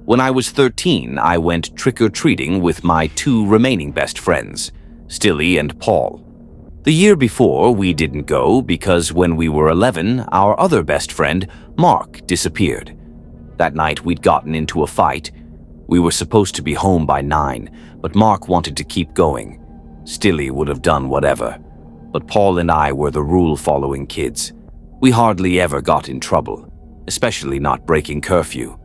When I was 13, I went trick-or-treating with my two remaining best friends, Stilly and Paul. The year before, we didn't go because when we were 11, our other best friend, Mark, disappeared. That night, we'd gotten into a fight. We were supposed to be home by 9, but Mark wanted to keep going. Stilly would have done whatever, but Paul and I were the rule-following kids. We hardly ever got in trouble, especially not breaking curfew.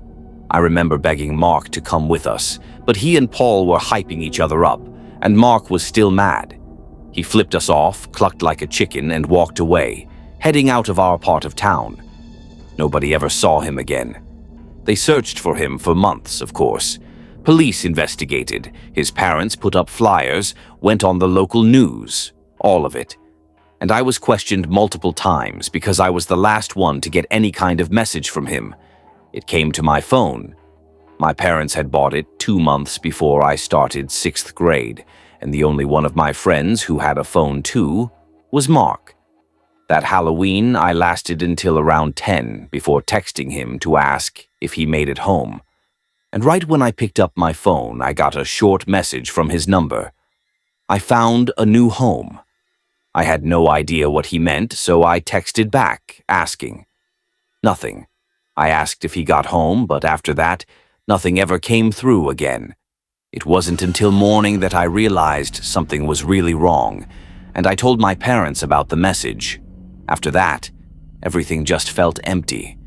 I remember begging Mark to come with us, but he and Paul were hyping each other up, and Mark was still mad. He flipped us off, clucked like a chicken, and walked away, heading out of our part of town. Nobody ever saw him again. They searched for him for months, of course. Police investigated, his parents put up flyers, went on the local news, all of it. And I was questioned multiple times because I was the last one to get any kind of message from him. It came to my phone. My parents had bought it 2 months before I started 6th grade, and the only one of my friends who had a phone too was Mark. That Halloween, I lasted until around 10 before texting him to ask if he made it home. And right when I picked up my phone, I got a short message from his number. I found a new home. I had no idea what he meant, so I texted back, asking. Nothing. I asked if he got home, but after that, nothing ever came through again. It wasn't until morning that I realized something was really wrong, and I told my parents about the message. After that, everything just felt empty.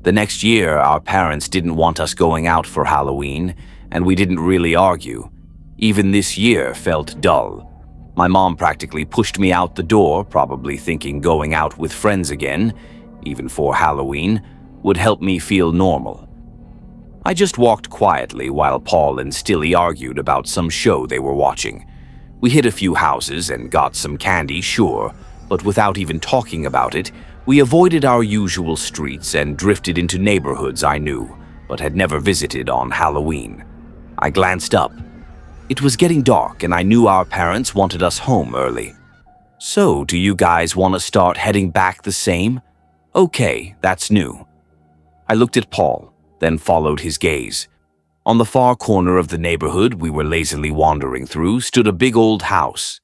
The next year, our parents didn't want us going out for Halloween, and we didn't really argue. Even this year felt dull. My mom practically pushed me out the door, probably thinking going out with friends again, even for Halloween, would help me feel normal. I just walked quietly while Paul and Stilly argued about some show they were watching. We hit a few houses and got some candy, sure, but without even talking about it, we avoided our usual streets and drifted into neighborhoods I knew, but had never visited on Halloween. I glanced up. It was getting dark and I knew our parents wanted us home early. So, do you guys want to start heading back the same? Okay, that's new. I looked at Paul, then followed his gaze. On the far corner of the neighborhood we were lazily wandering through stood a big old house.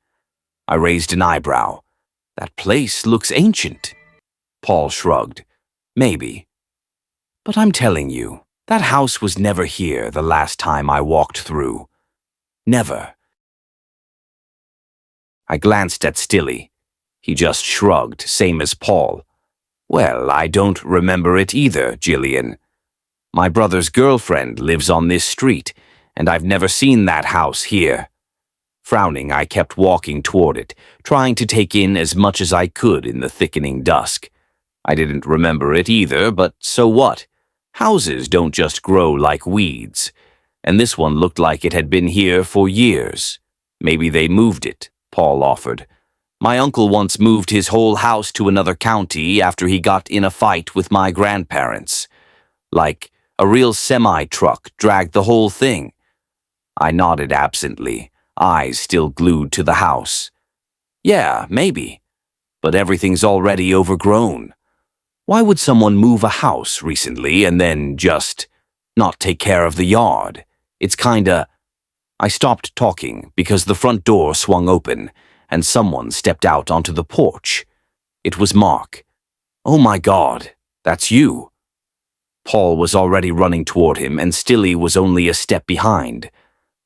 I raised an eyebrow. That place looks ancient. Paul shrugged. Maybe. But I'm telling you, that house was never here the last time I walked through. Never. I glanced at Stilly. He just shrugged, same as Paul. Well, I don't remember it either, Jillian. My brother's girlfriend lives on this street, and I've never seen that house here. Frowning, I kept walking toward it, trying to take in as much as I could in the thickening dusk. I didn't remember it either, but so what? Houses don't just grow like weeds. And this one looked like it had been here for years. Maybe they moved it, Paul offered. My uncle once moved his whole house to another county after he got in a fight with my grandparents. Like a real semi-truck dragged the whole thing. I nodded absently, eyes still glued to the house. Yeah, maybe. But everything's already overgrown. Why would someone move a house recently and then just not take care of the yard? It's kinda... I stopped talking because the front door swung open and someone stepped out onto the porch. It was Mark. Oh my God, that's you. Paul was already running toward him and Stilly was only a step behind.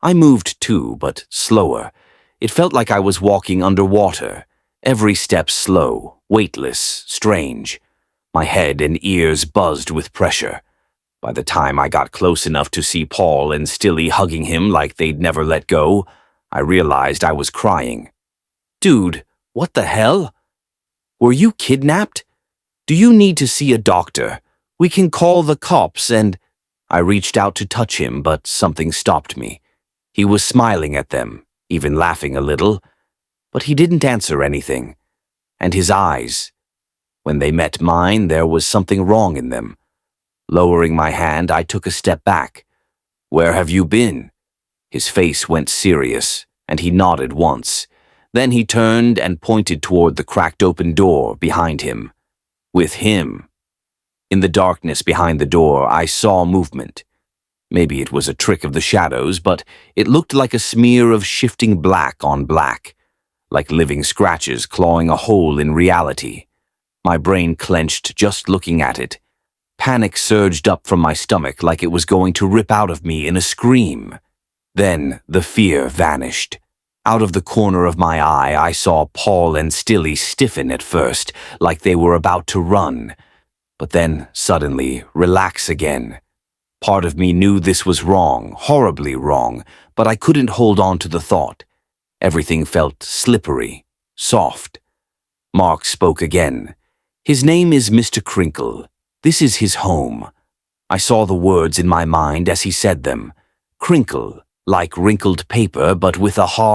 I moved too, but slower. It felt like I was walking underwater, every step slow, weightless, strange. My head and ears buzzed with pressure. By the time I got close enough to see Paul and Stilly hugging him like they'd never let go, I realized I was crying. Dude, what the hell? Were you kidnapped? Do you need to see a doctor? We can call the cops and... I reached out to touch him, but something stopped me. He was smiling at them, even laughing a little, but he didn't answer anything. And his eyes, when they met mine, there was something wrong in them. Lowering my hand, I took a step back. Where have you been? His face went serious, and he nodded once. Then he turned and pointed toward the cracked open door behind him. With him. In the darkness behind the door, I saw movement. Maybe it was a trick of the shadows, but it looked like a smear of shifting black on black, like living scratches clawing a hole in reality. My brain clenched just looking at it. Panic surged up from my stomach like it was going to rip out of me in a scream. Then the fear vanished. Out of the corner of my eye, I saw Paul and Stilly stiffen at first, like they were about to run, but then suddenly relax again. Part of me knew this was wrong, horribly wrong, but I couldn't hold on to the thought. Everything felt slippery, soft. Mark spoke again. His name is Mr. Crinkle. This is his home. I saw the words in my mind as he said them. Crinkle, like wrinkled paper but with a hard